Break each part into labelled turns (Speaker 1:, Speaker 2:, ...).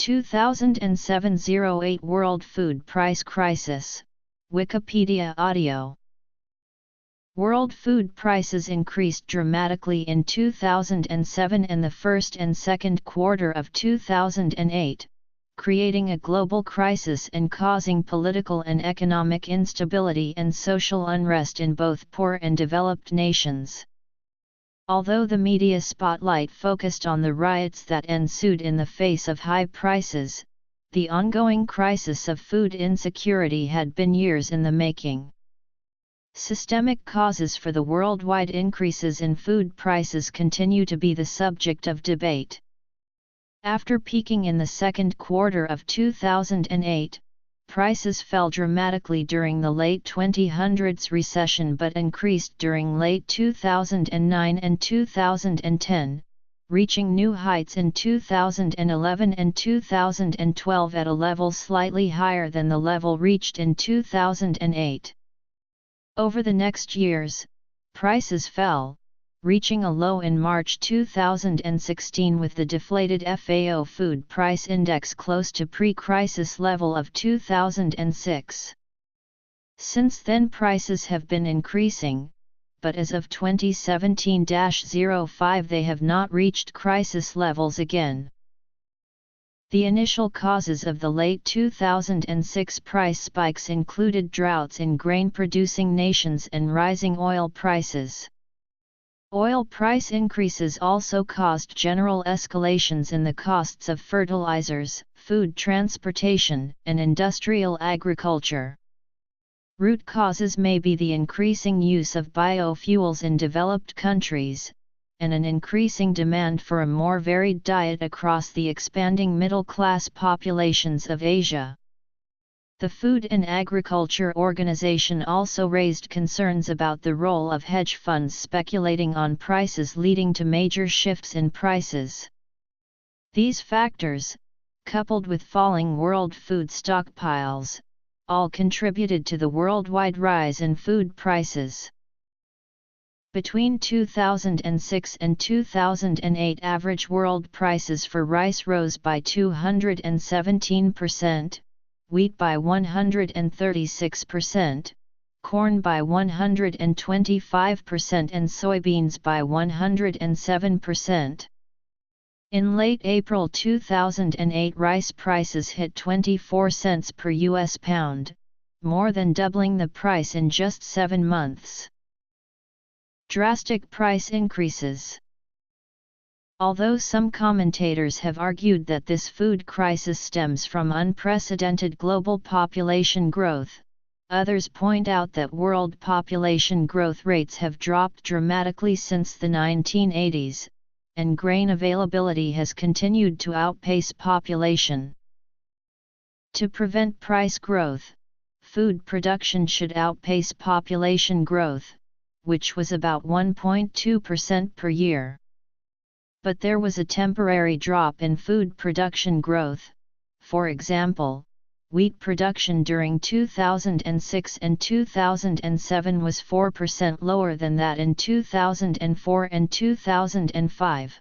Speaker 1: 2007-08 World Food Price Crisis, Wikipedia Audio. World food prices increased dramatically in 2007 and the first and second quarter of 2008, creating a global crisis and causing political and economic instability and social unrest in both poor and developed nations. Although the media spotlight focused on the riots that ensued in the face of high prices, the ongoing crisis of food insecurity had been years in the making. Systemic causes for the worldwide increases in food prices continue to be the subject of debate. After peaking in the second quarter of 2008, prices fell dramatically during the late 2000s recession but increased during late 2009 and 2010, reaching new heights in 2011 and 2012 at a level slightly higher than the level reached in 2008. Over the next years, prices fell, reaching a low in March 2016 with the deflated FAO food price index close to pre-crisis level of 2006. Since then prices have been increasing, but as of 2017-05 they have not reached crisis levels again. The initial causes of the late 2006 price spikes included droughts in grain-producing nations and rising oil prices. Oil price increases also caused general escalations in the costs of fertilizers, food transportation, and industrial agriculture. Root causes may be the increasing use of biofuels in developed countries, and an increasing demand for a more varied diet across the expanding middle-class populations of Asia. The Food and Agriculture Organization also raised concerns about the role of hedge funds speculating on prices leading to major shifts in prices. These factors, coupled with falling world food stockpiles, all contributed to the worldwide rise in food prices. Between 2006 and 2008 average world prices for rice rose by 217%, wheat by 136%, corn by 125% and soybeans by 107%. In late April 2008 rice prices hit 24 cents per US pound, more than doubling the price in just 7 months. Drastic price increases. Although some commentators have argued that this food crisis stems from unprecedented global population growth, others point out that world population growth rates have dropped dramatically since the 1980s, and grain availability has continued to outpace population. To prevent price growth, food production should outpace population growth, which was about 1.2% per year. But there was a temporary drop in food production growth. For example, wheat production during 2006 and 2007 was 4% lower than that in 2004 and 2005.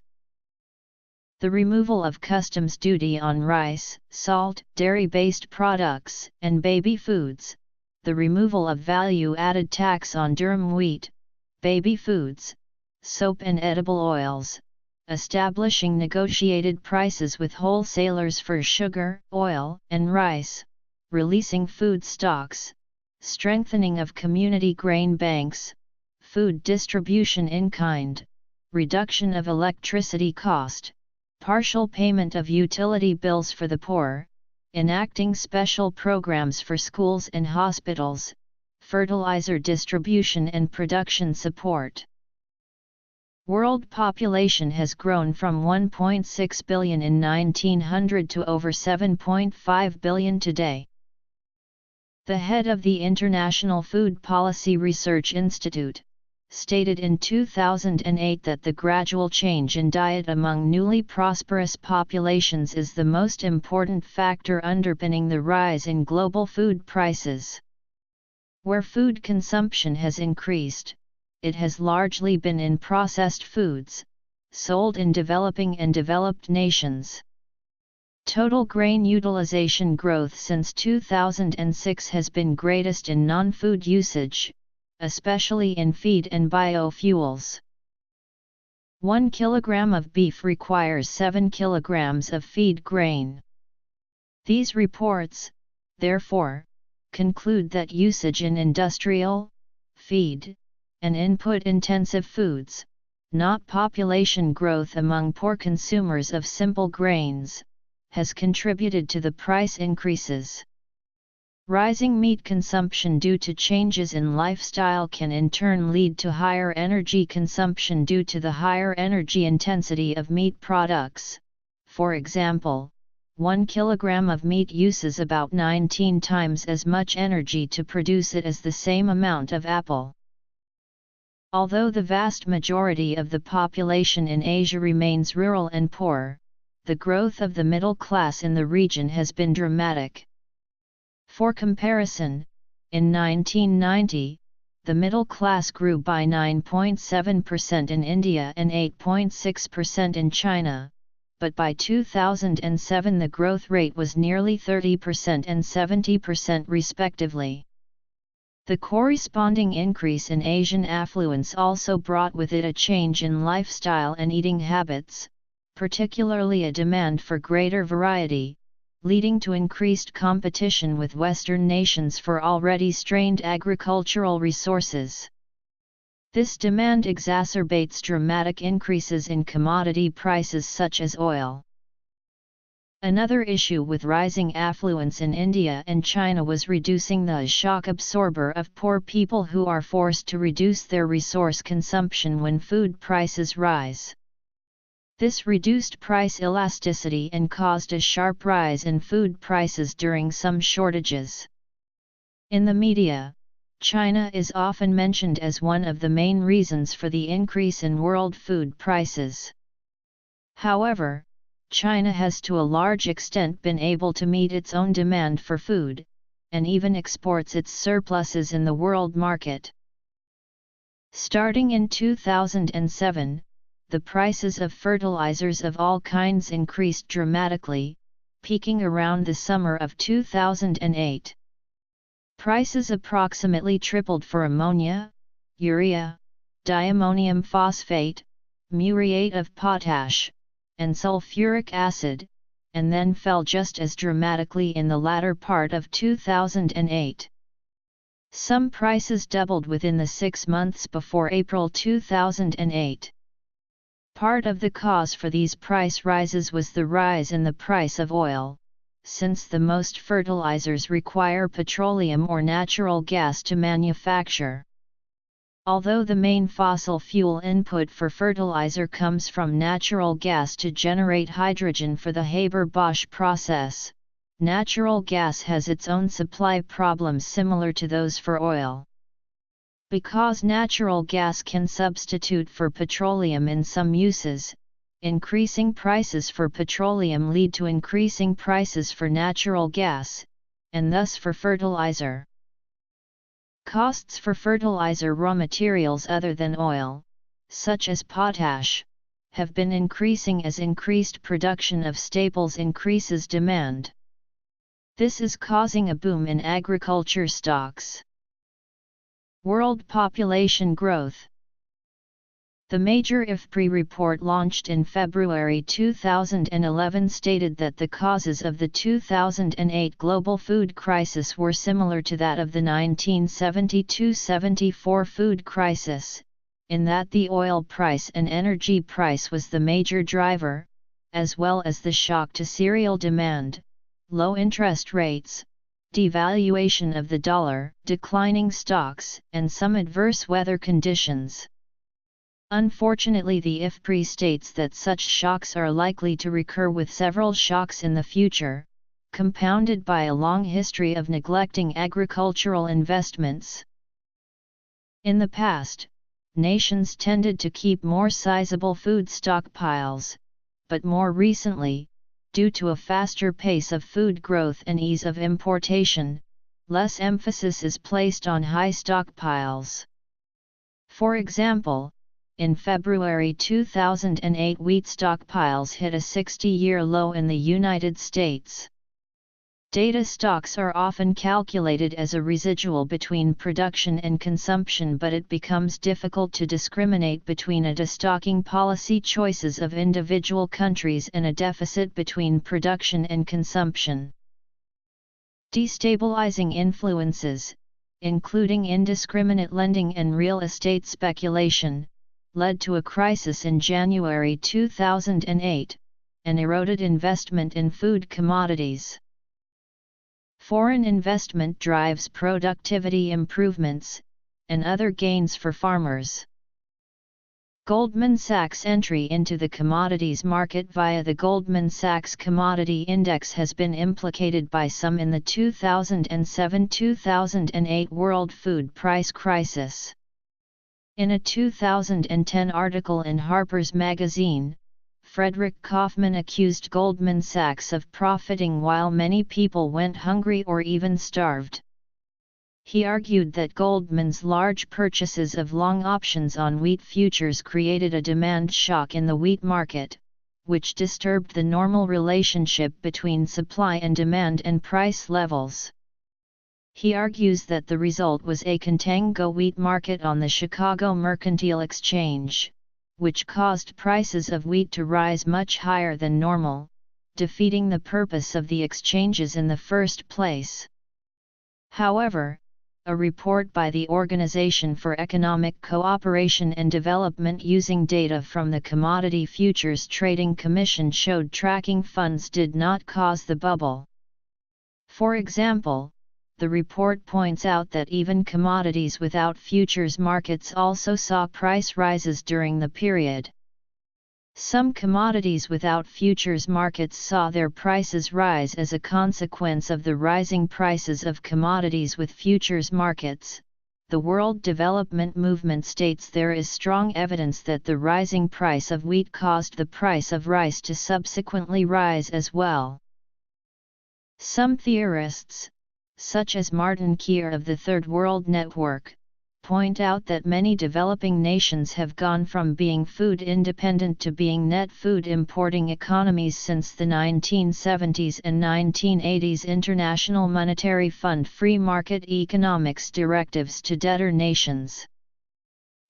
Speaker 1: The removal of customs duty on rice, salt, dairy-based products, and baby foods, the removal of value-added tax on durum wheat, baby foods, soap and edible oils, establishing negotiated prices with wholesalers for sugar, oil, and rice, releasing food stocks, strengthening of community grain banks, food distribution in kind, reduction of electricity cost, partial payment of utility bills for the poor, enacting special programs for schools and hospitals, fertilizer distribution and production support. World population has grown from 1.6 billion in 1900 to over 7.5 billion today. The head of the International Food Policy Research Institute stated in 2008 that the gradual change in diet among newly prosperous populations is the most important factor underpinning the rise in global food prices. Where food consumption has increased, it has largely been in processed foods, sold in developing and developed nations. Total grain utilization growth since 2006 has been greatest in non-food usage, especially in feed and biofuels. 1 kilogram of beef requires 7 kilograms of feed grain. These reports, therefore, conclude that usage in industrial, feed, and input-intensive foods, not population growth among poor consumers of simple grains, has contributed to the price increases. Rising meat consumption due to changes in lifestyle can in turn lead to higher energy consumption due to the higher energy intensity of meat products. For example, 1 kilogram of meat uses about 19 times as much energy to produce it as the same amount of apple. Although the vast majority of the population in Asia remains rural and poor, the growth of the middle class in the region has been dramatic. For comparison, in 1990, the middle class grew by 9.7% in India and 8.6% in China, but by 2007 the growth rate was nearly 30% and 70% respectively. The corresponding increase in Asian affluence also brought with it a change in lifestyle and eating habits, particularly a demand for greater variety, leading to increased competition with Western nations for already strained agricultural resources. This demand exacerbates dramatic increases in commodity prices such as oil. Another issue with rising affluence in India and China was reducing the shock absorber of poor people who are forced to reduce their resource consumption when food prices rise. This reduced price elasticity and caused a sharp rise in food prices during some shortages. In the media, China is often mentioned as one of the main reasons for the increase in world food prices. However, China has to a large extent been able to meet its own demand for food, and even exports its surpluses in the world market. Starting in 2007, the prices of fertilizers of all kinds increased dramatically, peaking around the summer of 2008. Prices approximately tripled for ammonia, urea, diammonium phosphate, muriate of potash, and sulfuric acid, and then fell just as dramatically in the latter part of 2008. Some prices doubled within the 6 months before April 2008. Part of the cause for these price rises was the rise in the price of oil, since the most fertilizers require petroleum or natural gas to manufacture. Although the main fossil fuel input for fertilizer comes from natural gas to generate hydrogen for the Haber-Bosch process, natural gas has its own supply problems similar to those for oil. Because natural gas can substitute for petroleum in some uses, increasing prices for petroleum lead to increasing prices for natural gas, and thus for fertilizer. Costs for fertilizer raw materials other than oil, such as potash, have been increasing as increased production of staples increases demand. This is causing a boom in agriculture stocks. World population growth. The major IFPRI report launched in February 2011 stated that the causes of the 2008 global food crisis were similar to that of the 1972-74 food crisis, in that the oil price and energy price was the major driver, as well as the shock to cereal demand, low interest rates, devaluation of the dollar, declining stocks, and some adverse weather conditions. Unfortunately, the IFPRI states that such shocks are likely to recur with several shocks in the future, compounded by a long history of neglecting agricultural investments. In the past, nations tended to keep more sizable food stockpiles, but more recently, due to a faster pace of food growth and ease of importation, less emphasis is placed on high stockpiles. For example, in February 2008 wheat stockpiles hit a 60-year low in the United States. Data stocks are often calculated as a residual between production and consumption, but it becomes difficult to discriminate between a destocking policy choices of individual countries and a deficit between production and consumption. Destabilizing influences, including indiscriminate lending and real estate speculation, led to a crisis in January 2008, and eroded investment in food commodities. Foreign investment drives productivity improvements, and other gains for farmers. Goldman Sachs' entry into the commodities market via the Goldman Sachs Commodity Index has been implicated by some in the 2007-2008 world food price crisis. In a 2010 article in Harper's Magazine, Frederick Kaufman accused Goldman Sachs of profiting while many people went hungry or even starved. He argued that Goldman's large purchases of long options on wheat futures created a demand shock in the wheat market, which disturbed the normal relationship between supply and demand and price levels. He argues that the result was a contango wheat market on the Chicago Mercantile Exchange, which caused prices of wheat to rise much higher than normal, defeating the purpose of the exchanges in the first place. However, a report by the Organization for Economic Cooperation and Development using data from the Commodity Futures Trading Commission showed tracking funds did not cause the bubble. For example, the report points out that even commodities without futures markets also saw price rises during the period. Some commodities without futures markets saw their prices rise as a consequence of the rising prices of commodities with futures markets. The World Development Movement states there is strong evidence that the rising price of wheat caused the price of rice to subsequently rise as well. Some theorists, such as Martin Keir of the Third World Network, point out that many developing nations have gone from being food independent to being net food importing economies since the 1970s and 1980s International Monetary Fund free market economics directives to debtor nations.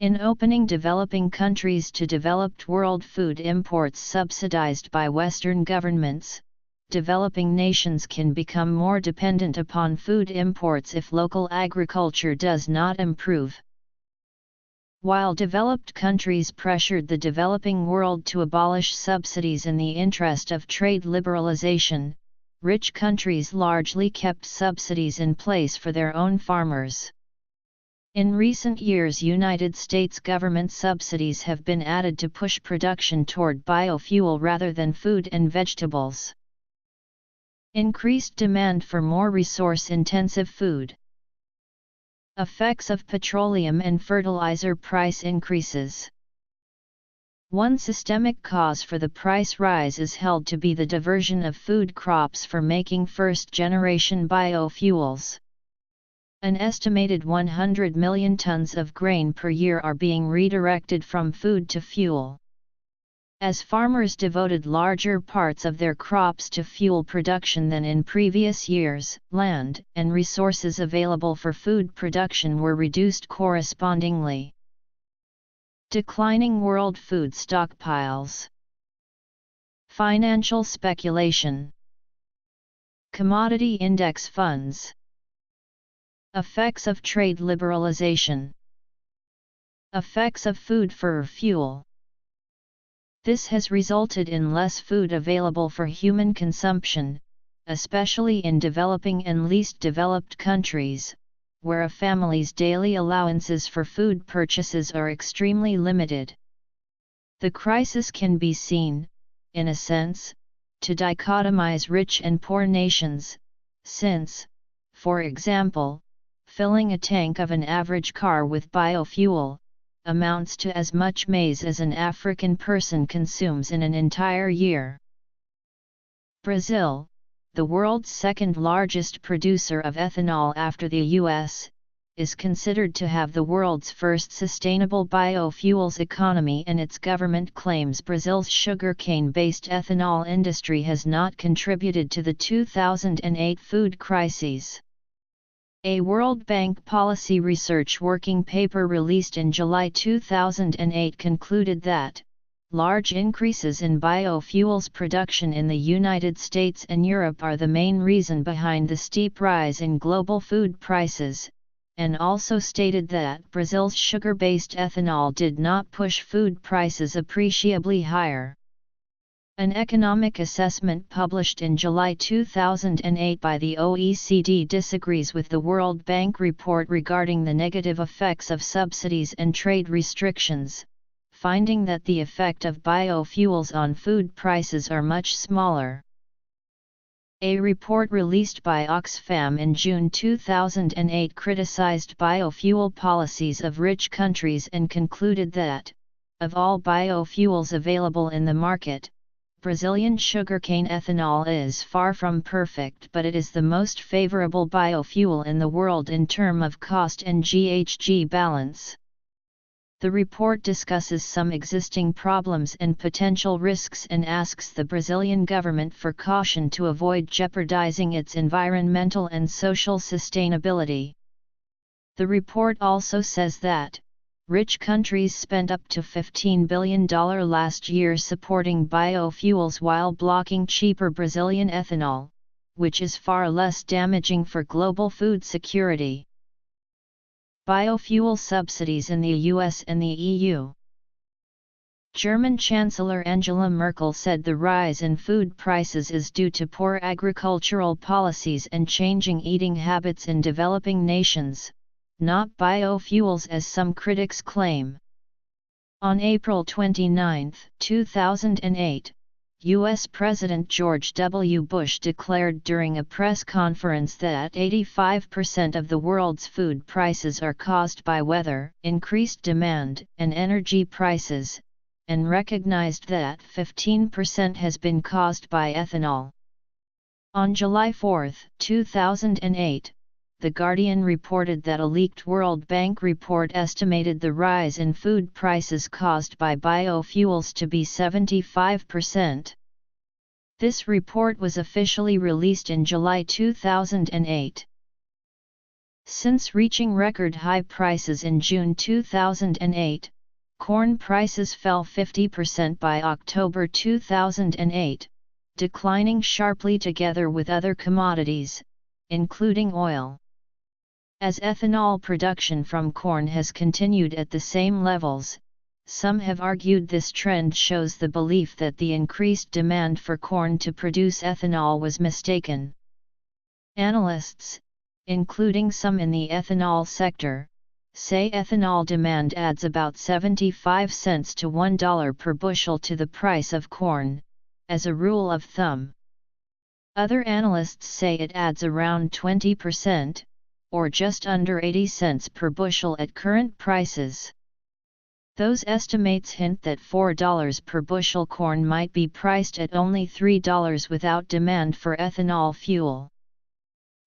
Speaker 1: In opening developing countries to developed world food imports subsidized by Western governments, developing nations can become more dependent upon food imports if local agriculture does not improve. While developed countries pressured the developing world to abolish subsidies in the interest of trade liberalization, rich countries largely kept subsidies in place for their own farmers. In recent years, United States government subsidies have been added to push production toward biofuel rather than food and vegetables. Increased demand for more resource-intensive food. Effects of petroleum and fertilizer price increases. One systemic cause for the price rise is held to be the diversion of food crops for making first-generation biofuels. An estimated 100 million tons of grain per year are being redirected from food to fuel. As farmers devoted larger parts of their crops to fuel production than in previous years, land and resources available for food production were reduced correspondingly. Declining world food stockpiles. Financial speculation. Commodity index funds. Effects of trade liberalization. Effects of food for fuel. This has resulted in less food available for human consumption, especially in developing and least developed countries, where a family's daily allowances for food purchases are extremely limited. The crisis can be seen, in a sense, to dichotomize rich and poor nations, since, for example, filling a tank of an average car with biofuel amounts to as much maize as an African person consumes in an entire year. Brazil, the world's second largest producer of ethanol after the US, is considered to have the world's first sustainable biofuels economy, and its government claims Brazil's sugarcane-based ethanol industry has not contributed to the 2008 food crises. A World Bank policy research working paper released in July 2008 concluded that large increases in biofuels production in the United States and Europe are the main reason behind the steep rise in global food prices, and also stated that Brazil's sugar-based ethanol did not push food prices appreciably higher. An economic assessment published in July 2008 by the OECD disagrees with the World Bank report regarding the negative effects of subsidies and trade restrictions, finding that the effect of biofuels on food prices are much smaller. A report released by Oxfam in June 2008 criticized biofuel policies of rich countries and concluded that, of all biofuels available in the market, Brazilian sugarcane ethanol is far from perfect, but it is the most favorable biofuel in the world in terms of cost and GHG balance. The report discusses some existing problems and potential risks and asks the Brazilian government for caution to avoid jeopardizing its environmental and social sustainability. The report also says that rich countries spent up to $15 billion last year supporting biofuels while blocking cheaper Brazilian ethanol, which is far less damaging for global food security. Biofuel subsidies in the US and the EU. German Chancellor Angela Merkel said the rise in food prices is due to poor agricultural policies and changing eating habits in developing nations, not biofuels as some critics claim. On April 29, 2008, U.S. President George W. Bush declared during a press conference that 85% of the world's food prices are caused by weather, increased demand, and energy prices, and recognized that 15% has been caused by ethanol. On July 4, 2008, The Guardian reported that a leaked World Bank report estimated the rise in food prices caused by biofuels to be 75%. This report was officially released in July 2008. Since reaching record high prices in June 2008, corn prices fell 50% by October 2008, declining sharply together with other commodities, including oil. As ethanol production from corn has continued at the same levels, some have argued this trend shows the belief that the increased demand for corn to produce ethanol was mistaken. Analysts, including some in the ethanol sector, say ethanol demand adds about 75 cents to $1 per bushel to the price of corn, as a rule of thumb. Other analysts say it adds around 20%, or just under 80 cents per bushel at current prices. Those estimates hint that $4 per bushel corn might be priced at only $3 without demand for ethanol fuel.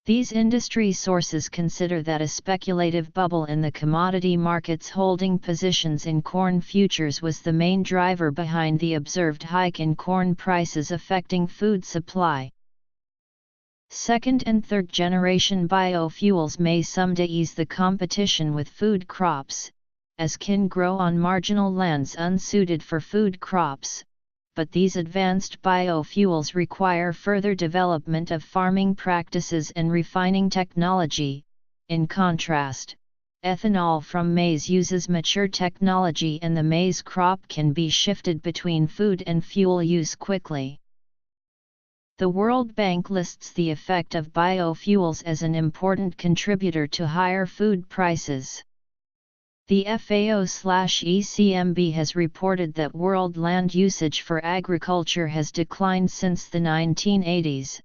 Speaker 1: These industry sources consider that a speculative bubble in the commodity markets holding positions in corn futures was the main driver behind the observed hike in corn prices affecting food supply. Second and third generation biofuels may someday ease the competition with food crops, as can grow on marginal lands unsuited for food crops, but these advanced biofuels require further development of farming practices and refining technology. In contrast, ethanol from maize uses mature technology and the maize crop can be shifted between food and fuel use quickly. The World Bank lists the effect of biofuels as an important contributor to higher food prices. The FAO/ECMB has reported that world land usage for agriculture has declined since the 1980s,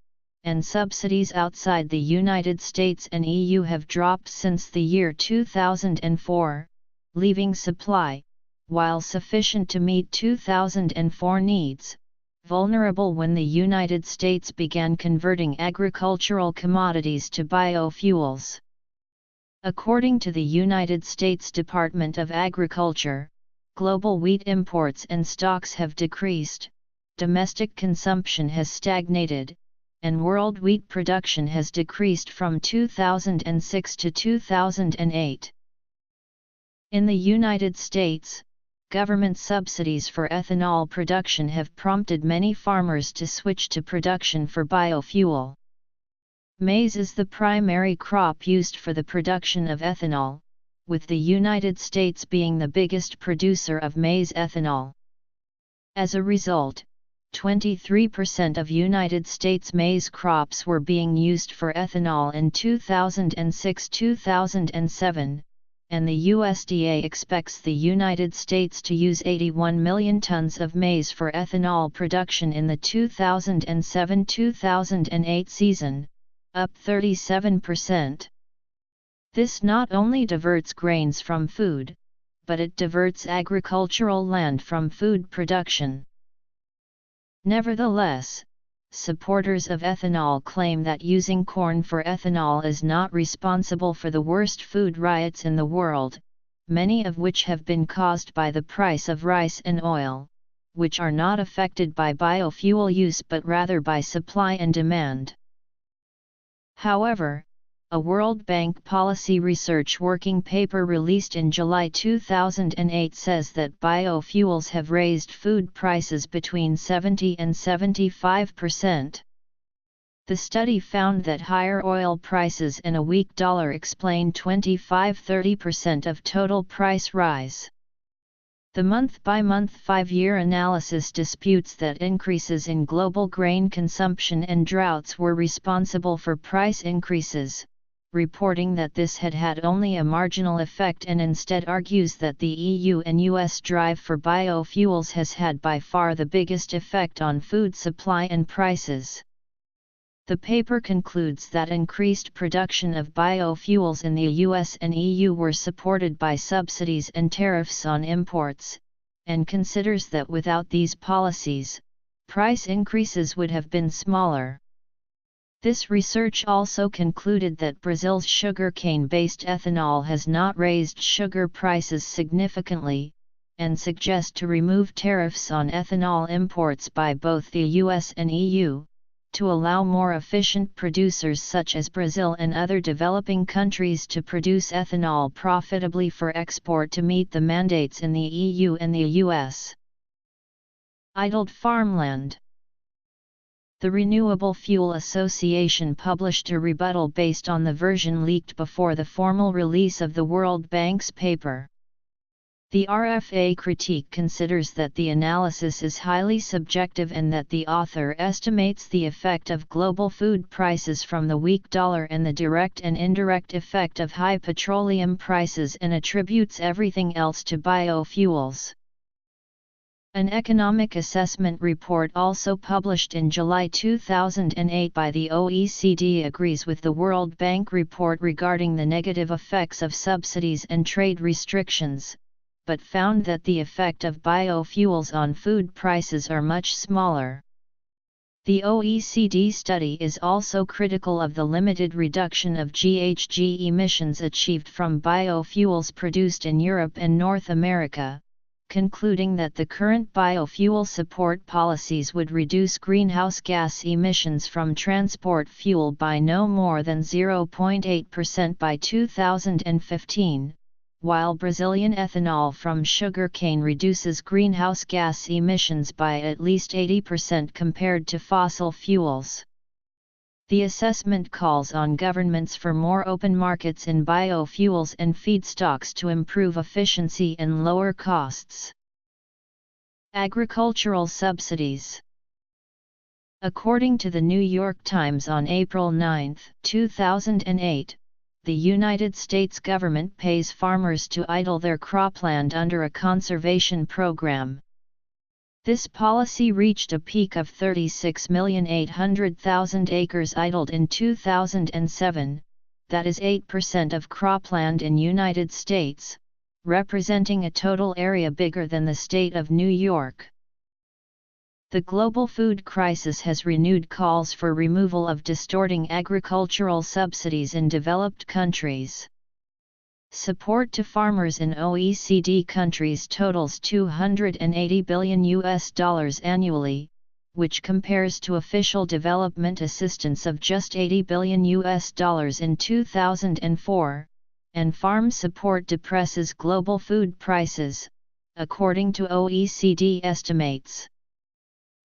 Speaker 1: and subsidies outside the United States and EU have dropped since the year 2004, leaving supply, while sufficient to meet 2004 needs, vulnerable when the United States began converting agricultural commodities to biofuels. According to the United States Department of Agriculture, global wheat imports and stocks have decreased, domestic consumption has stagnated, and world wheat production has decreased from 2006 to 2008. In the United States, government subsidies for ethanol production have prompted many farmers to switch to production for biofuel. Maize is the primary crop used for the production of ethanol, with the United States being the biggest producer of maize ethanol. As a result, 23% of United States maize crops were being used for ethanol in 2006-2007, and the USDA expects the United States to use 81 million tons of maize for ethanol production in the 2007-2008 season, up 37%. This not only diverts grains from food, but it diverts agricultural land from food production. Nevertheless, supporters of ethanol claim that using corn for ethanol is not responsible for the worst food riots in the world, many of which have been caused by the price of rice and oil, which are not affected by biofuel use but rather by supply and demand. However, a World Bank policy research working paper released in July 2008 says that biofuels have raised food prices between 70 and 75%. The study found that higher oil prices and a weak dollar explain 25–30% of total price rise. The month-by-month 5-year analysis disputes that increases in global grain consumption and droughts were responsible for price increases, reporting that this had had only a marginal effect, and instead argues that the EU and US drive for biofuels has had by far the biggest effect on food supply and prices. The paper concludes that increased production of biofuels in the US and EU were supported by subsidies and tariffs on imports, and considers that without these policies, price increases would have been smaller. This research also concluded that Brazil's sugarcane-based ethanol has not raised sugar prices significantly, and suggests to remove tariffs on ethanol imports by both the US and EU, to allow more efficient producers such as Brazil and other developing countries to produce ethanol profitably for export to meet the mandates in the EU and the US. Idled farmland. The Renewable Fuel Association published a rebuttal based on the version leaked before the formal release of the World Bank's paper. The RFA critique considers that the analysis is highly subjective and that the author estimates the effect of global food prices from the weak dollar and the direct and indirect effect of high petroleum prices and attributes everything else to biofuels. An economic assessment report also published in July 2008 by the OECD agrees with the World Bank report regarding the negative effects of subsidies and trade restrictions, but found that the effect of biofuels on food prices are much smaller. The OECD study is also critical of the limited reduction of GHG emissions achieved from biofuels produced in Europe and North America, concluding that the current biofuel support policies would reduce greenhouse gas emissions from transport fuel by no more than 0.8% by 2015, while Brazilian ethanol from sugarcane reduces greenhouse gas emissions by at least 80% compared to fossil fuels. The assessment calls on governments for more open markets in biofuels and feedstocks to improve efficiency and lower costs. Agricultural subsidies. According to the New York Times on April 9, 2008, the United States government pays farmers to idle their cropland under a conservation program. This policy reached a peak of 36,800,000 acres idled in 2007, that is 8% of cropland in United States, representing a total area bigger than the state of New York. The global food crisis has renewed calls for removal of distorting agricultural subsidies in developed countries. Support to farmers in OECD countries totals $280 billion annually, which compares to official development assistance of just $80 billion in 2004, and farm support depresses global food prices, according to OECD estimates.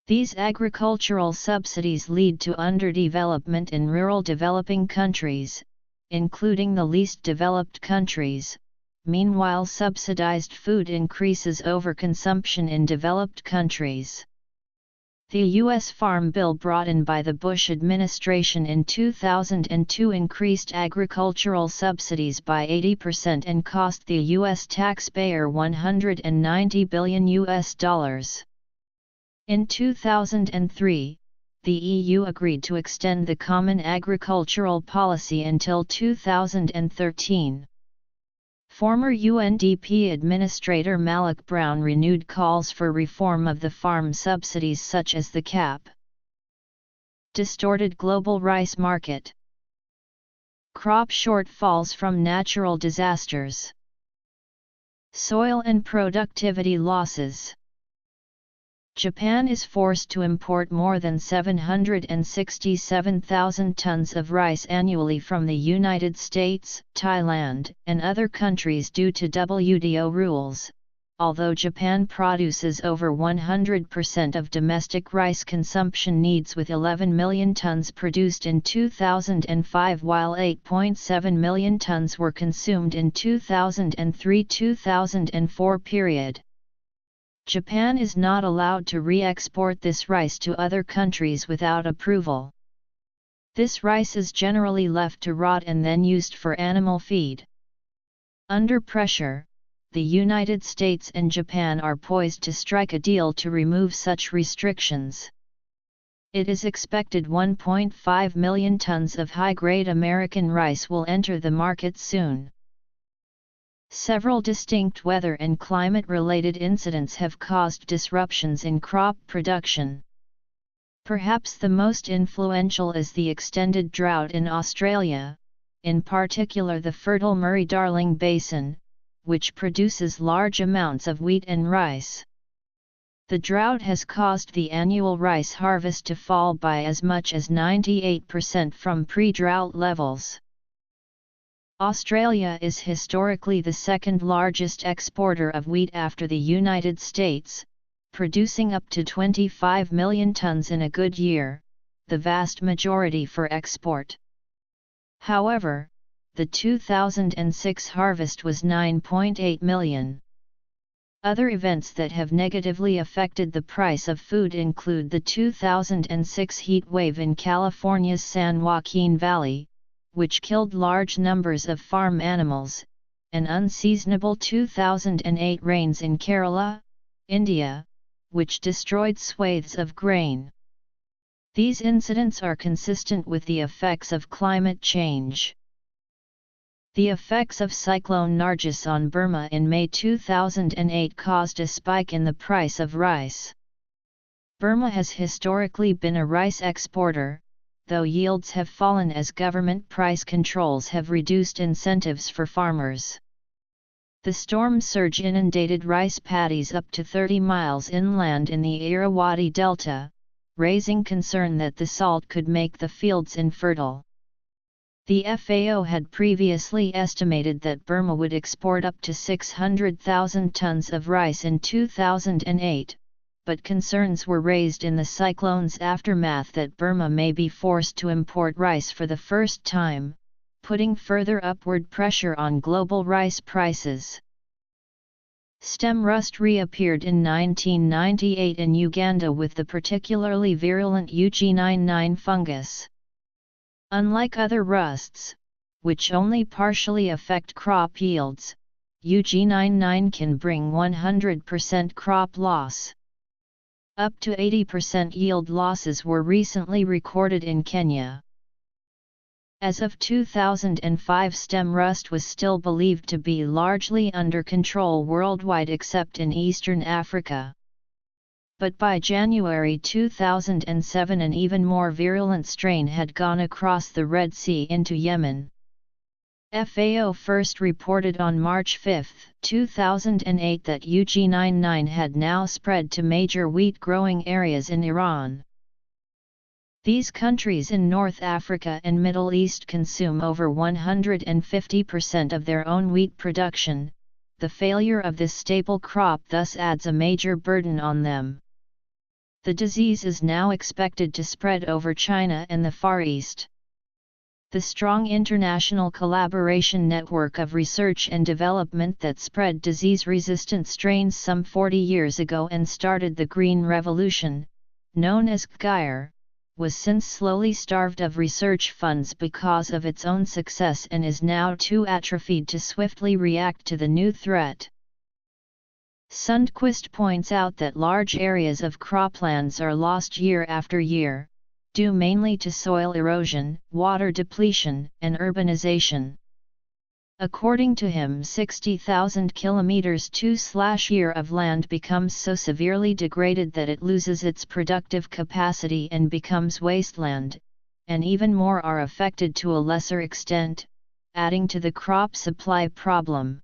Speaker 1: These agricultural subsidies lead to underdevelopment in rural developing countries, including the least developed countries. Meanwhile, subsidized food increases overconsumption in developed countries. The U.S. Farm Bill brought in by the Bush administration in 2002 increased agricultural subsidies by 80% and cost the U.S. taxpayer $190 billion. In 2003, the EU agreed to extend the Common Agricultural Policy until 2013. Former UNDP Administrator Malik Brown renewed calls for reform of the farm subsidies such as the cap. Distorted global rice market. Crop shortfalls from natural disasters. Soil and productivity losses. Japan is forced to import more than 767,000 tons of rice annually from the United States, Thailand, and other countries due to WTO rules, although Japan produces over 100% of domestic rice consumption needs with 11 million tons produced in 2005 while 8.7 million tons were consumed in 2003-2004 period. Japan is not allowed to re-export this rice to other countries without approval. This rice is generally left to rot and then used for animal feed. Under pressure, the United States and Japan are poised to strike a deal to remove such restrictions. It is expected 1.5 million tons of high-grade American rice will enter the market soon. Several distinct weather and climate-related incidents have caused disruptions in crop production. Perhaps the most influential is the extended drought in Australia, in particular the fertile Murray-Darling Basin, which produces large amounts of wheat and rice. The drought has caused the annual rice harvest to fall by as much as 98% from pre-drought levels. Australia is historically the second largest exporter of wheat after the United States, producing up to 25 million tons in a good year, the vast majority for export. However, the 2006 harvest was 9.8 million. Other events that have negatively affected the price of food include the 2006 heat wave in California's San Joaquin Valley, which killed large numbers of farm animals, and unseasonable 2008 rains in Kerala, India, which destroyed swathes of grain. These incidents are consistent with the effects of climate change. The effects of Cyclone Nargis on Burma in May 2008 caused a spike in the price of rice. Burma has historically been a rice exporter, though yields have fallen as government price controls have reduced incentives for farmers. The storm surge inundated rice paddies up to 30 miles inland in the Irrawaddy Delta, raising concern that the salt could make the fields infertile. The FAO had previously estimated that Burma would export up to 600,000 tons of rice in 2008. But concerns were raised in the cyclone's aftermath that Burma may be forced to import rice for the first time, putting further upward pressure on global rice prices. Stem rust reappeared in 1998 in Uganda with the particularly virulent UG99 fungus. Unlike other rusts, which only partially affect crop yields, UG99 can bring 100% crop loss. Up to 80% yield losses were recently recorded in Kenya. As of 2005, stem rust was still believed to be largely under control worldwide except in Eastern Africa. But by January 2007 an even more virulent strain had gone across the Red Sea into Yemen. FAO first reported on March 5, 2008 that UG99 had now spread to major wheat growing areas in Iran. These countries in North Africa and Middle East consume over 150% of their own wheat production. The failure of this staple crop thus adds a major burden on them. The disease is now expected to spread over China and the Far East. The strong international collaboration network of research and development that spread disease-resistant strains some 40 years ago and started the Green Revolution, known as GIRE, was since slowly starved of research funds because of its own success and is now too atrophied to swiftly react to the new threat. Sundquist points out that large areas of croplands are lost year after year, due mainly to soil erosion, water depletion, and urbanization. According to him, 60,000 kilometers (2/year) of land becomes so severely degraded that it loses its productive capacity and becomes wasteland, and even more are affected to a lesser extent, adding to the crop supply problem.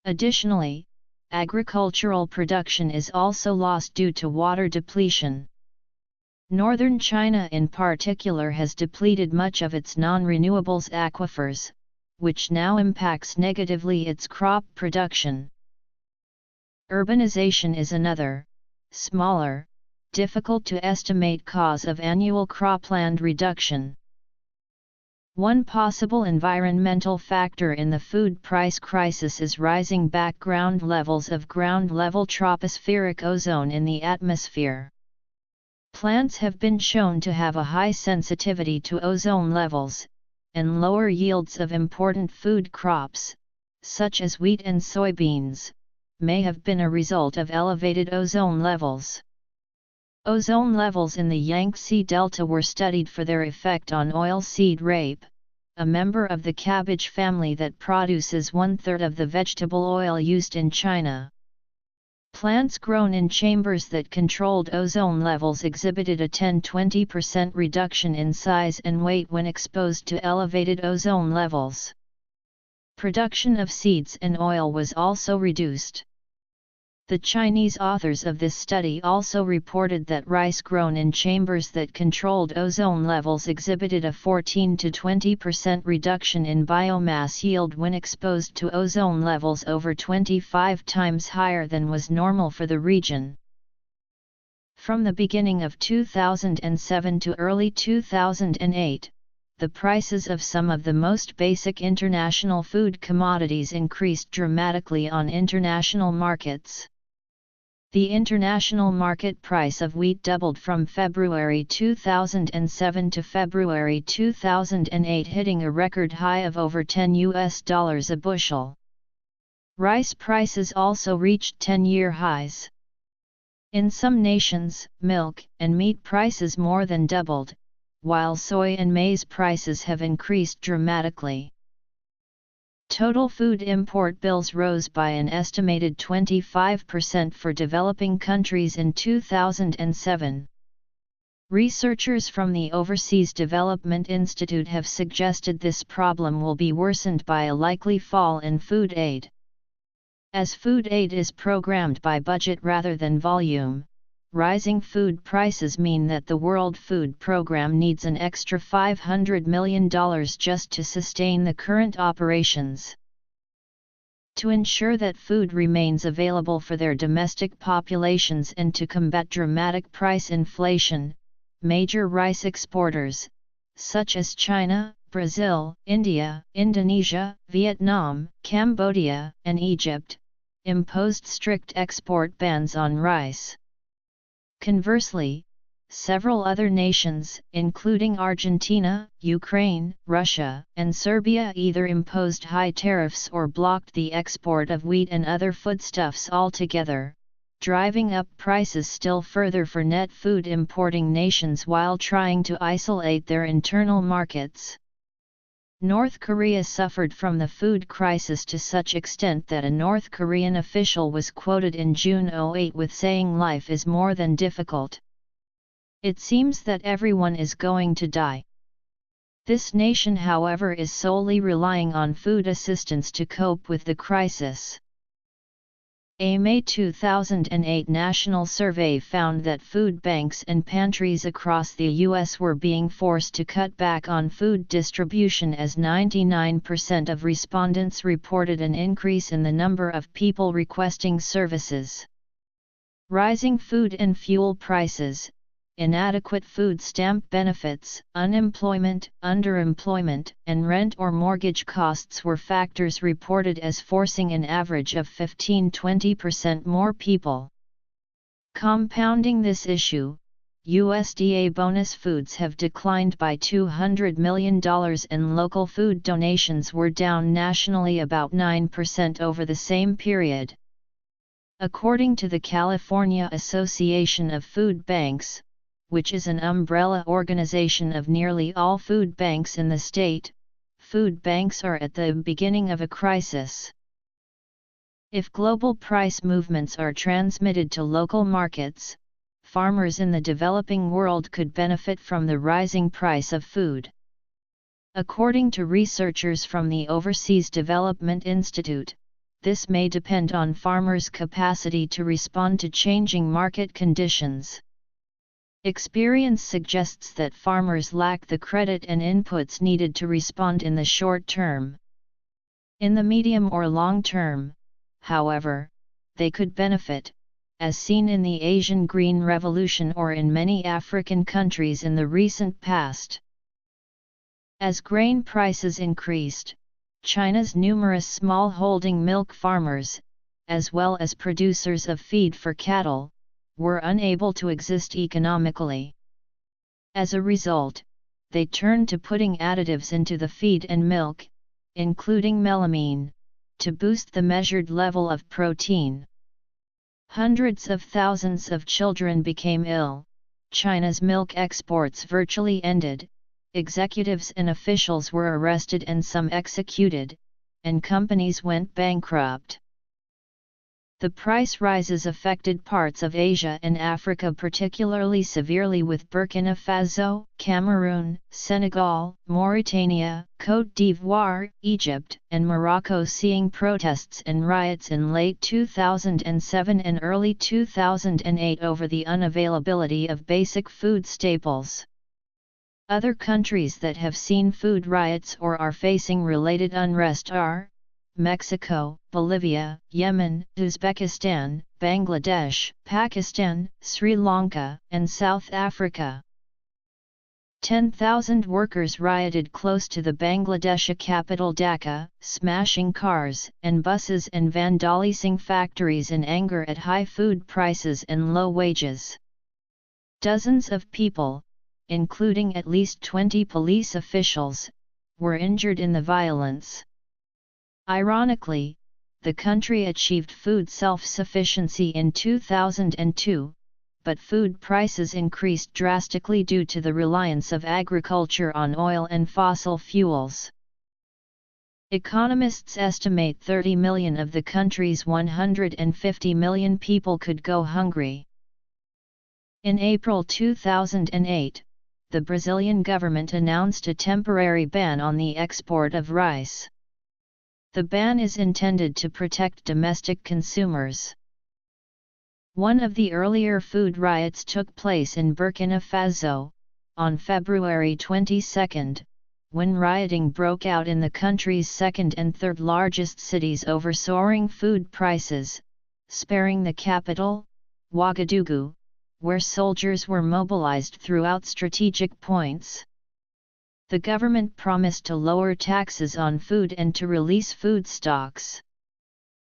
Speaker 1: Additionally, agricultural production is also lost due to water depletion. Northern China in particular has depleted much of its non-renewables aquifers, which now impacts negatively its crop production. Urbanization is another, smaller, difficult to estimate cause of annual cropland reduction. One possible environmental factor in the food price crisis is rising background levels of ground-level tropospheric ozone in the atmosphere. Plants have been shown to have a high sensitivity to ozone levels, and lower yields of important food crops, such as wheat and soybeans, may have been a result of elevated ozone levels. Ozone levels in the Yangtze Delta were studied for their effect on oilseed rape, a member of the cabbage family that produces 1/3 of the vegetable oil used in China. Plants grown in chambers that controlled ozone levels exhibited a 10–20% reduction in size and weight when exposed to elevated ozone levels. Production of seeds and oil was also reduced. The Chinese authors of this study also reported that rice grown in chambers that controlled ozone levels exhibited a 14–20% reduction in biomass yield when exposed to ozone levels over 25 times higher than was normal for the region. From the beginning of 2007 to early 2008, the prices of some of the most basic international food commodities increased dramatically on international markets. The international market price of wheat doubled from February 2007 to February 2008, hitting a record high of over $10 a bushel. Rice prices also reached 10-year highs. In some nations, milk and meat prices more than doubled, while soy and maize prices have increased dramatically. Total food import bills rose by an estimated 25% for developing countries in 2007. Researchers from the Overseas Development Institute have suggested this problem will be worsened by a likely fall in food aid. As food aid is programmed by budget rather than volume, rising food prices mean that the World Food Programme needs an extra $500 million just to sustain the current operations. To ensure that food remains available for their domestic populations and to combat dramatic price inflation, major rice exporters, such as China, Brazil, India, Indonesia, Vietnam, Cambodia, and Egypt, imposed strict export bans on rice. Conversely, several other nations, including Argentina, Ukraine, Russia, and Serbia, either imposed high tariffs or blocked the export of wheat and other foodstuffs altogether, driving up prices still further for net food importing nations while trying to isolate their internal markets. North Korea suffered from the food crisis to such extent that a North Korean official was quoted in June 2008 with saying, "Life is more than difficult. It seems that everyone is going to die." This nation, however, is solely relying on food assistance to cope with the crisis. A May 2008 national survey found that food banks and pantries across the U.S. were being forced to cut back on food distribution, as 99% of respondents reported an increase in the number of people requesting services. Rising food and fuel prices, inadequate food stamp benefits, unemployment, underemployment, and rent or mortgage costs were factors reported as forcing an average of 15–20% more people. Compounding this issue, USDA bonus foods have declined by $200 million and local food donations were down nationally about 9% over the same period. According to the California Association of Food Banks, which is an umbrella organization of nearly all food banks in the state, food banks are at the beginning of a crisis. If global price movements are transmitted to local markets, farmers in the developing world could benefit from the rising price of food. According to researchers from the Overseas Development Institute, this may depend on farmers' capacity to respond to changing market conditions. Experience suggests that farmers lack the credit and inputs needed to respond in the short term. In the medium or long term, however, they could benefit, as seen in the Asian Green Revolution or in many African countries in the recent past. As grain prices increased, China's numerous smallholding milk farmers, as well as producers of feed for cattle, were unable to exist economically. As a result, they turned to putting additives into the feed and milk, including melamine, to boost the measured level of protein. Hundreds of thousands of children became ill, China's milk exports virtually ended, executives and officials were arrested and some executed, and companies went bankrupt. The price rises affected parts of Asia and Africa particularly severely, with Burkina Faso, Cameroon, Senegal, Mauritania, Côte d'Ivoire, Egypt, and Morocco seeing protests and riots in late 2007 and early 2008 over the unavailability of basic food staples. Other countries that have seen food riots or are facing related unrest are Mexico, Bolivia, Yemen, Uzbekistan, Bangladesh, Pakistan, Sri Lanka, and South Africa. 10,000 workers rioted close to the Bangladeshi capital Dhaka, smashing cars and buses and vandalizing factories in anger at high food prices and low wages. Dozens of people, including at least 20 police officials, were injured in the violence. Ironically, the country achieved food self-sufficiency in 2002, but food prices increased drastically due to the reliance of agriculture on oil and fossil fuels. Economists estimate 30 million of the country's 150 million people could go hungry. In April 2008, the Brazilian government announced a temporary ban on the export of rice. The ban is intended to protect domestic consumers. One of the earlier food riots took place in Burkina Faso, on February 22, when rioting broke out in the country's second and third largest cities over soaring food prices, sparing the capital, Ouagadougou, where soldiers were mobilized throughout strategic points. The government promised to lower taxes on food and to release food stocks.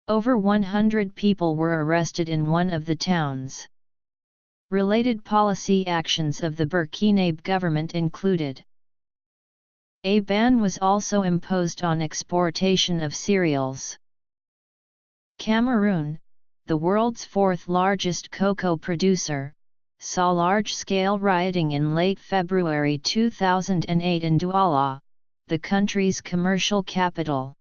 Speaker 1: Over 100 people were arrested in one of the towns. Related policy actions of the Burkinabe government included: a ban was also imposed on exportation of cereals. Cameroon, the world's fourth largest cocoa producer, saw large-scale rioting in late February 2008 in Douala, the country's commercial capital.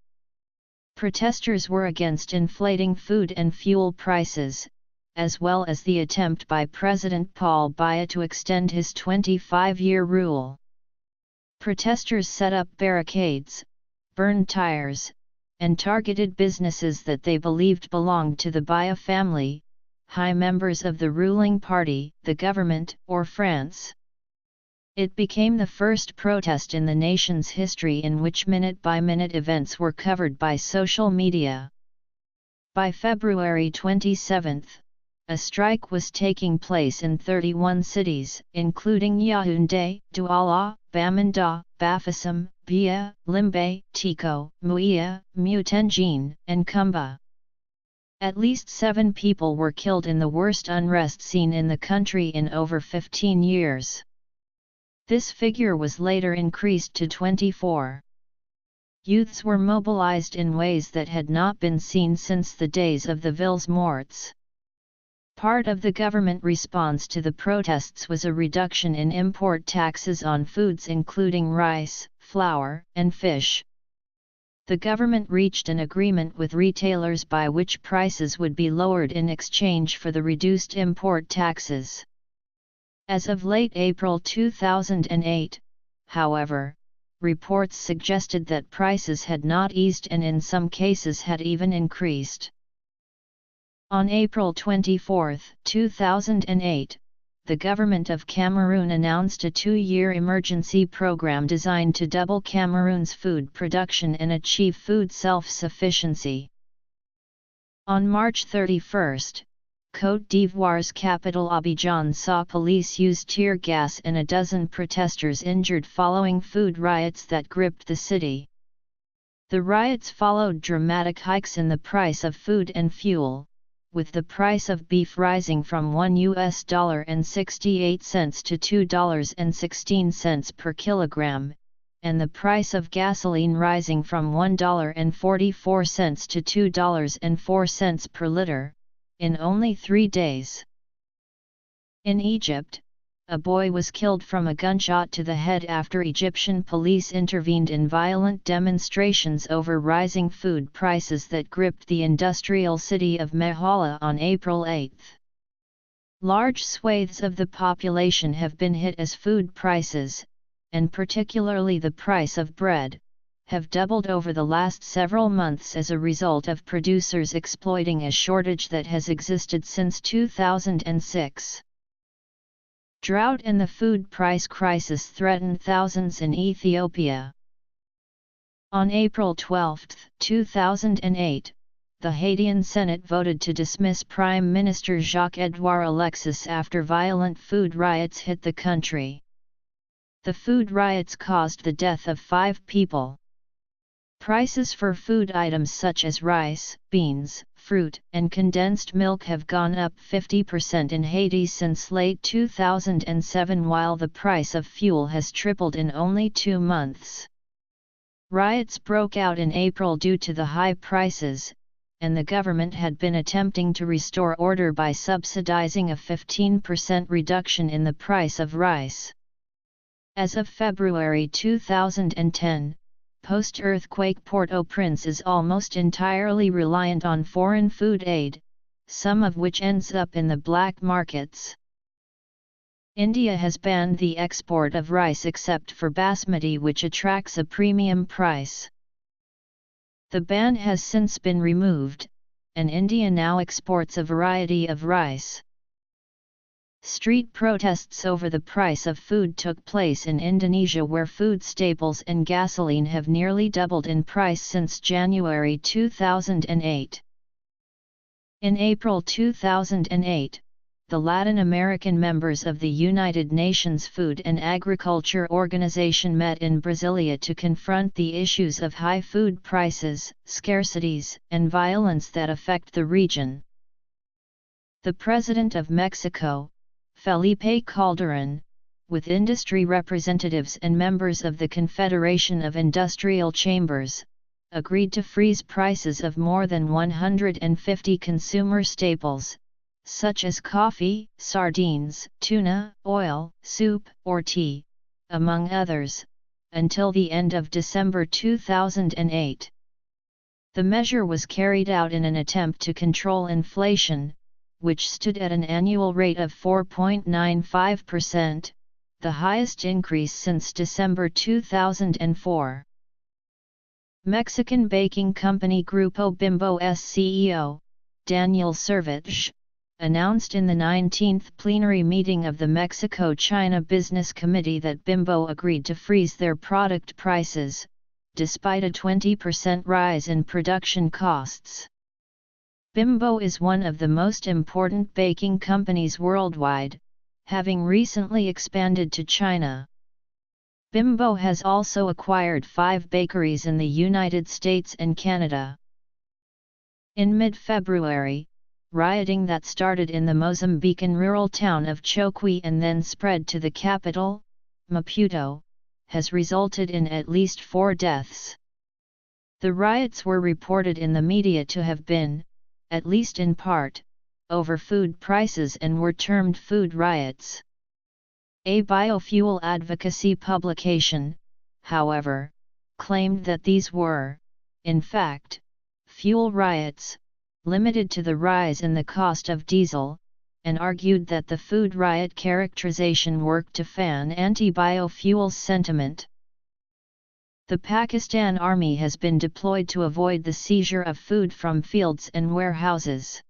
Speaker 1: Protesters were against inflating food and fuel prices, as well as the attempt by President Paul Biya to extend his 25-year rule. Protesters set up barricades, burned tires, and targeted businesses that they believed belonged to the Baya family, high members of the ruling party, the government, or France. It became the first protest in the nation's history in which minute-by-minute events were covered by social media. By February 27, a strike was taking place in 31 cities, including Yaoundé, Douala, Bamenda, Bafoussam, Bia, Limbe, Tiko, Mouia, Mutengine, and Kumba. At least 7 people were killed in the worst unrest seen in the country in over 15 years. This figure was later increased to 24. Youths were mobilized in ways that had not been seen since the days of the Villes Mortes. Part of the government response to the protests was a reduction in import taxes on foods including rice, flour, and fish. The government reached an agreement with retailers by which prices would be lowered in exchange for the reduced import taxes. As of late April 2008, however, reports suggested that prices had not eased and in some cases had even increased. On April 24, 2008, the government of Cameroon announced a 2-year emergency program designed to double Cameroon's food production and achieve food self-sufficiency. On March 31, Côte d'Ivoire's capital Abidjan saw police use tear gas and a dozen protesters injured following food riots that gripped the city. The riots followed dramatic hikes in the price of food and fuel, with the price of beef rising from $1.68 to $2.16 per kilogram, and the price of gasoline rising from $1.44 to $2.04 per liter, in only 3 days. In Egypt, a boy was killed from a gunshot to the head after Egyptian police intervened in violent demonstrations over rising food prices that gripped the industrial city of Mehola on April 8. Large swathes of the population have been hit as food prices, and particularly the price of bread, have doubled over the last several months as a result of producers exploiting a shortage that has existed since 2006. Drought and the food price crisis threaten thousands in Ethiopia. On April 12, 2008, the Haitian Senate voted to dismiss Prime Minister Jacques-Edouard Alexis after violent food riots hit the country. The food riots caused the death of 5 people. Prices for food items such as rice, beans, fruit, and condensed milk have gone up 50% in Haiti since late 2007, while the price of fuel has tripled in only 2 months. Riots broke out in April due to the high prices, and the government had been attempting to restore order by subsidizing a 15% reduction in the price of rice. As of February 2010, post-earthquake Port-au-Prince is almost entirely reliant on foreign food aid, some of which ends up in the black markets. India has banned the export of rice except for basmati, which attracts a premium price. The ban has since been removed, and India now exports a variety of rice. Street protests over the price of food took place in Indonesia, where food staples and gasoline have nearly doubled in price since January 2008. In April 2008, the Latin American members of the United Nations Food and Agriculture Organization met in Brasilia to confront the issues of high food prices, scarcities, and violence that affect the region. The President of Mexico, Felipe Calderón, with industry representatives and members of the Confederation of Industrial Chambers, agreed to freeze prices of more than 150 consumer staples, such as coffee, sardines, tuna, oil, soup, or tea, among others, until the end of December 2008. The measure was carried out in an attempt to control inflation, which stood at an annual rate of 4.95%, the highest increase since December 2004. Mexican baking company Grupo Bimbo's CEO, Daniel Servitje, announced in the 19th plenary meeting of the Mexico-China Business Committee that Bimbo agreed to freeze their product prices, despite a 20% rise in production costs. Bimbo is one of the most important baking companies worldwide, having recently expanded to China. Bimbo has also acquired 5 bakeries in the United States and Canada. In mid-February, rioting that started in the Mozambican rural town of Chokwe and then spread to the capital, Maputo, has resulted in at least 4 deaths. The riots were reported in the media to have been, at least in part, over food prices and were termed food riots. A biofuel advocacy publication, however, claimed that these were, in fact, fuel riots, limited to the rise in the cost of diesel, and argued that the food riot characterization worked to fan anti-biofuels sentiment. The Pakistan Army has been deployed to avoid the seizure of food from fields and warehouses.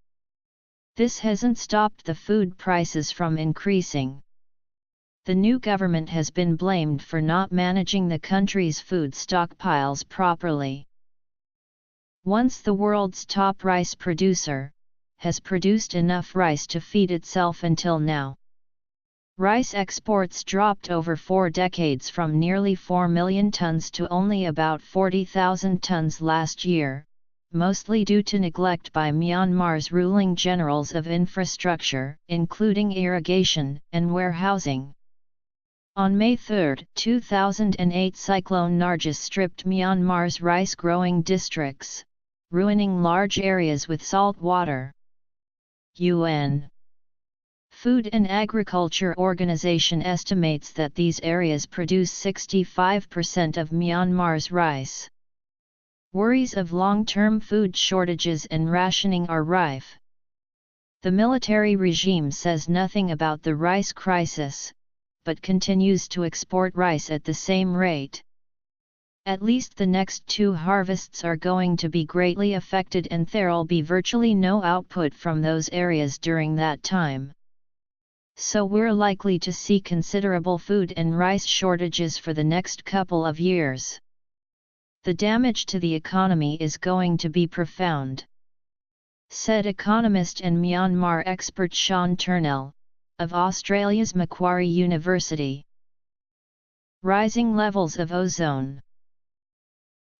Speaker 1: This hasn't stopped the food prices from increasing. The new government has been blamed for not managing the country's food stockpiles properly. Once the world's top rice producer, has produced enough rice to feed itself until now. Rice exports dropped over 4 decades from nearly 4 million tons to only about 40,000 tons last year, mostly due to neglect by Myanmar's ruling generals of infrastructure, including irrigation and warehousing. On May 3, 2008, Cyclone Nargis stripped Myanmar's rice-growing districts, ruining large areas with salt water. UN Food and Agriculture Organization estimates that these areas produce 65% of Myanmar's rice. Worries of long-term food shortages and rationing are rife. The military regime says nothing about the rice crisis, but continues to export rice at the same rate. At least the next 2 harvests are going to be greatly affected, and there'll be virtually no output from those areas during that time. So we're likely to see considerable food and rice shortages for the next couple of years. The damage to the economy is going to be profound, said economist and Myanmar expert Sean Turnell, of Australia's Macquarie University. Rising levels of ozone.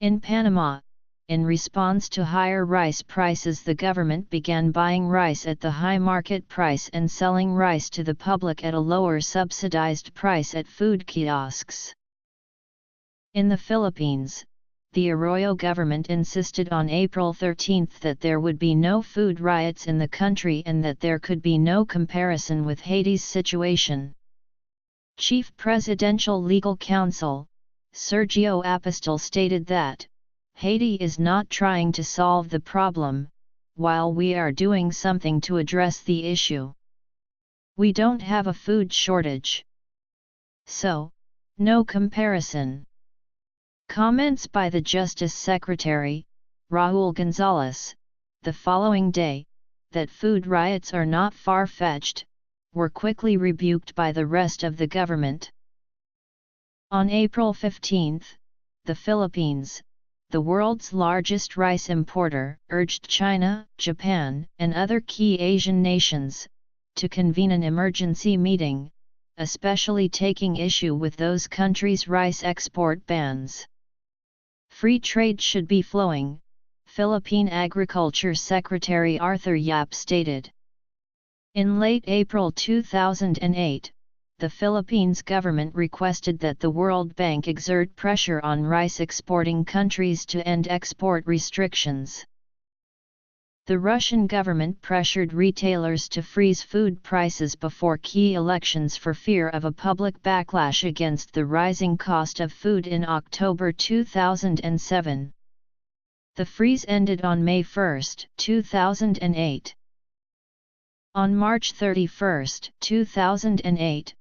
Speaker 1: In Panama, in response to higher rice prices, the government began buying rice at the high market price and selling rice to the public at a lower subsidized price at food kiosks. In the Philippines, the Arroyo government insisted on April 13 that there would be no food riots in the country and that there could be no comparison with Haiti's situation. Chief Presidential Legal Counsel, Sergio Apostol, stated that Haiti is not trying to solve the problem, while we are doing something to address the issue. We don't have a food shortage. So, no comparison. Comments by the Justice Secretary, Raul Gonzalez, the following day, that food riots are not far-fetched, were quickly rebuked by the rest of the government. On April 15, the Philippines, the world's largest rice importer, urged China, Japan, and other key Asian nations to convene an emergency meeting, especially taking issue with those countries' rice export bans. Free trade should be flowing, Philippine Agriculture Secretary Arthur Yap stated. In late April 2008, the Philippines government requested that the World Bank exert pressure on rice exporting countries to end export restrictions. The Russian government pressured retailers to freeze food prices before key elections for fear of a public backlash against the rising cost of food in October 2007. The freeze ended on May 1, 2008. On March 31, 2008,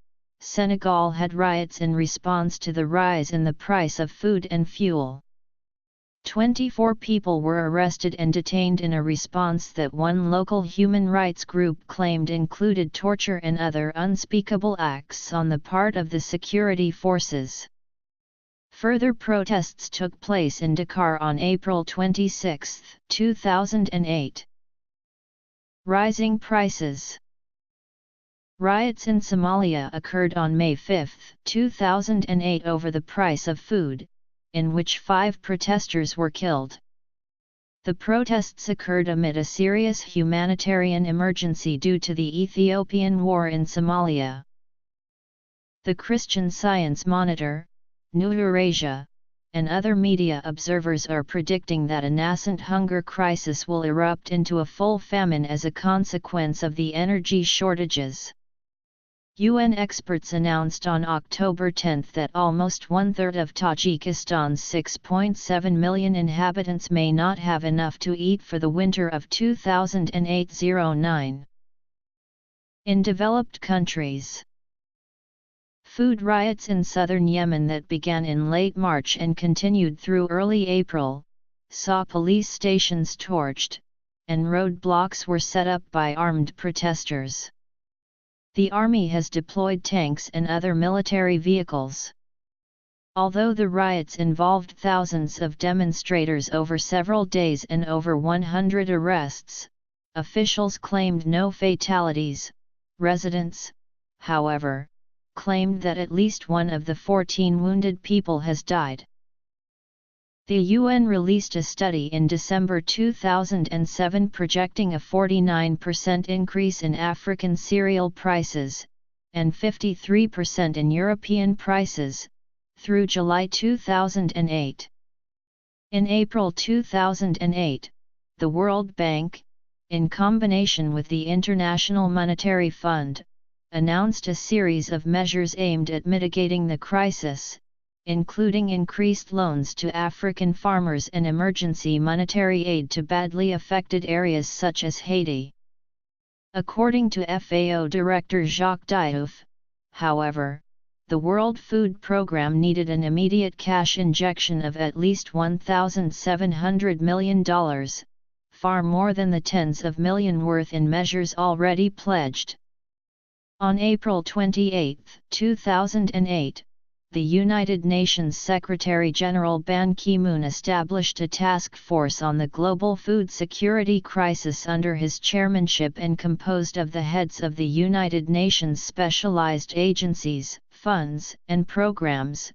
Speaker 1: Senegal had riots in response to the rise in the price of food and fuel. 24 people were arrested and detained in a response that one local human rights group claimed included torture and other unspeakable acts on the part of the security forces. Further protests took place in Dakar on April 26, 2008. Rising prices. Riots in Somalia occurred on May 5, 2008 over the price of food, in which 5 protesters were killed. The protests occurred amid a serious humanitarian emergency due to the Ethiopian war in Somalia. The Christian Science Monitor, New Eurasia, and other media observers are predicting that a nascent hunger crisis will erupt into a full famine as a consequence of the energy shortages. UN experts announced on October 10 that almost one-third of Tajikistan's 6.7 million inhabitants may not have enough to eat for the winter of 2008-09. In developed countries, food riots in southern Yemen that began in late March and continued through early April, saw police stations torched, and roadblocks were set up by armed protesters. The army has deployed tanks and other military vehicles. Although the riots involved thousands of demonstrators over several days and over 100 arrests, officials claimed no fatalities. Residents, however, claimed that at least one of the 14 wounded people has died. The UN released a study in December 2007 projecting a 49% increase in African cereal prices, and 53% in European prices, through July 2008. In April 2008, the World Bank, in combination with the International Monetary Fund, announced a series of measures aimed at mitigating the crisis, including increased loans to African farmers and emergency monetary aid to badly affected areas such as Haiti. According to FAO Director Jacques Diouf, however, the World Food Programme needed an immediate cash injection of at least $1,700 million, far more than the tens of millions worth in measures already pledged. On April 28, 2008, the United Nations Secretary-General Ban Ki-moon established a task force on the global food security crisis under his chairmanship and composed of the heads of the United Nations specialized agencies, funds, and programs,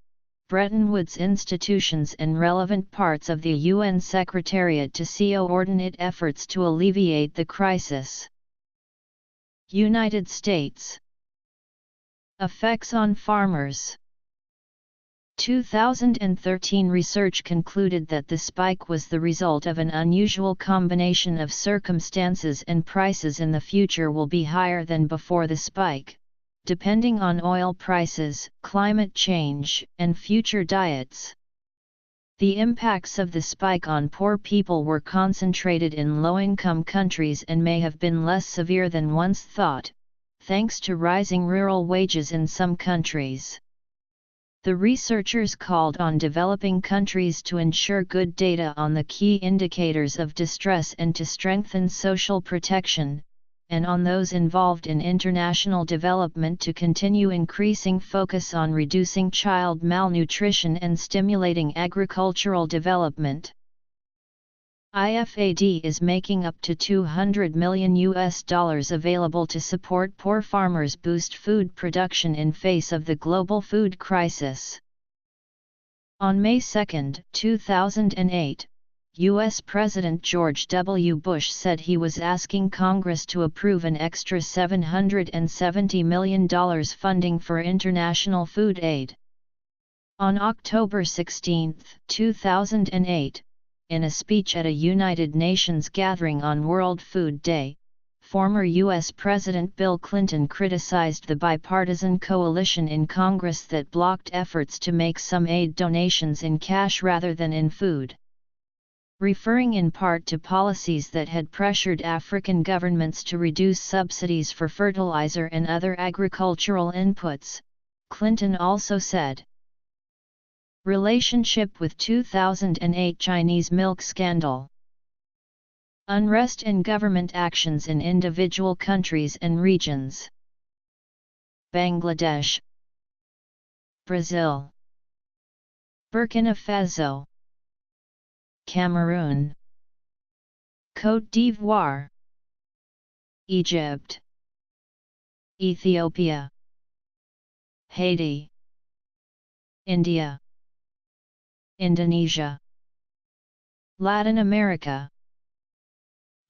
Speaker 1: Bretton Woods institutions and relevant parts of the UN Secretariat to coordinate efforts to alleviate the crisis. United States. Effects on farmers. 2013 research concluded that the spike was the result of an unusual combination of circumstances, and prices in the future will be higher than before the spike, depending on oil prices, climate change, and future diets. The impacts of the spike on poor people were concentrated in low-income countries and may have been less severe than once thought, thanks to rising rural wages in some countries. The researchers called on developing countries to ensure good data on the key indicators of distress and to strengthen social protection, and on those involved in international development to continue increasing focus on reducing child malnutrition and stimulating agricultural development. IFAD is making up to $200 million available to support poor farmers, boost food production in face of the global food crisis. On May 2, 2008, U.S. President George W. Bush said he was asking Congress to approve an extra $770 million funding for international food aid. On October 16, 2008, in a speech at a United Nations gathering on World Food Day, former U.S. President Bill Clinton criticized the bipartisan coalition in Congress that blocked efforts to make some aid donations in cash rather than in food. Referring in part to policies that had pressured African governments to reduce subsidies for fertilizer and other agricultural inputs, Clinton also said. Relationship with 2008 Chinese milk scandal. Unrest and government actions in individual countries and regions. Bangladesh, Brazil, Burkina Faso, Cameroon, Côte d'Ivoire, Egypt, Ethiopia, Haiti, India, Indonesia, Latin America,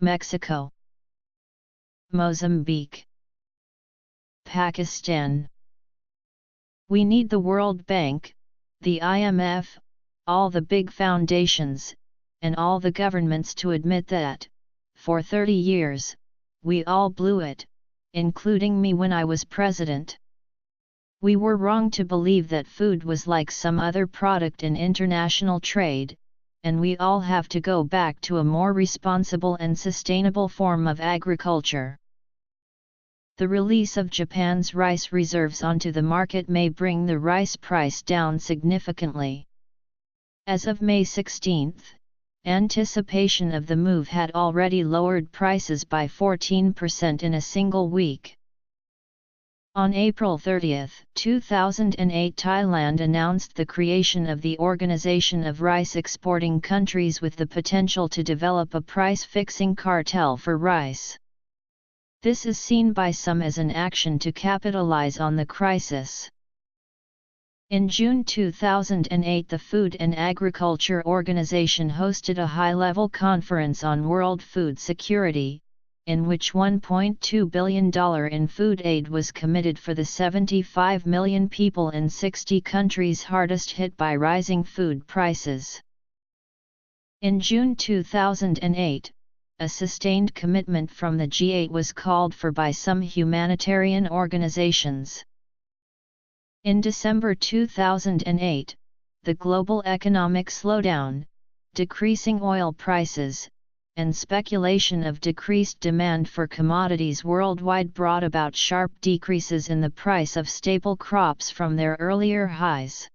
Speaker 1: Mexico, Mozambique, Pakistan. We need the World Bank, the IMF, all the big foundations, and all the governments to admit that, for 30 years, we all blew it, including me when I was president. We were wrong to believe that food was like some other product in international trade, and we all have to go back to a more responsible and sustainable form of agriculture. The release of Japan's rice reserves onto the market may bring the rice price down significantly. As of May 16, anticipation of the move had already lowered prices by 14% in a single week. On April 30, 2008, Thailand announced the creation of the Organization of Rice Exporting Countries with the potential to develop a price-fixing cartel for rice. This is seen by some as an action to capitalize on the crisis. In June 2008, the Food and Agriculture Organization hosted a high-level conference on world food security, in which $1.2 billion in food aid was committed for the 75 million people in 60 countries hardest hit by rising food prices. In June 2008, a sustained commitment from the G8 was called for by some humanitarian organizations. In December 2008, the global economic slowdown, decreasing oil prices, and speculation of decreased demand for commodities worldwide brought about sharp decreases in the price of staple crops from their earlier highs.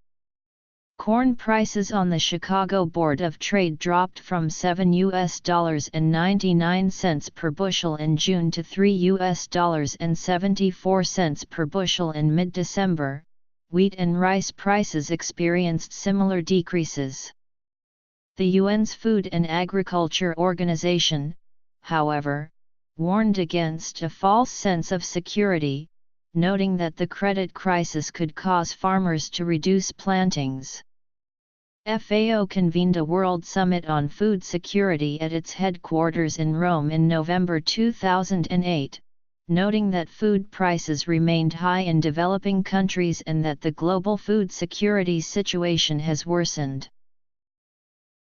Speaker 1: Corn prices on the Chicago Board of Trade dropped from $7.99 per bushel in June to $3.74 per bushel in mid-December. Wheat and rice prices experienced similar decreases. The UN's Food and Agriculture Organization, however, warned against a false sense of security, noting that the credit crisis could cause farmers to reduce plantings. FAO convened a World Summit on Food Security at its headquarters in Rome in November 2008, noting that food prices remained high in developing countries and that the global food security situation has worsened.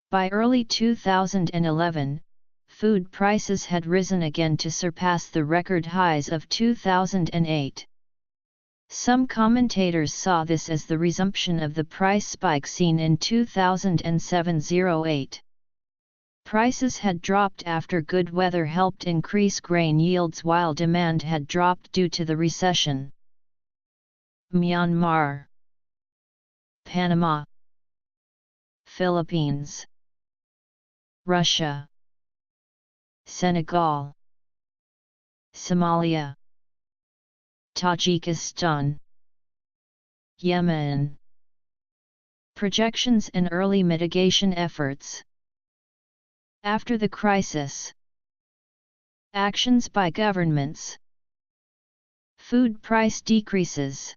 Speaker 1: By early 2011, food prices had risen again to surpass the record highs of 2008. Some commentators saw this as the resumption of the price spike seen in 2007-08. Prices had dropped after good weather helped increase grain yields while demand had dropped due to the recession. Myanmar, Panama, Philippines, Russia, Senegal, Somalia, Tajikistan, Yemen. Projections and early mitigation efforts. After the crisis. Actions by governments. Food price decreases.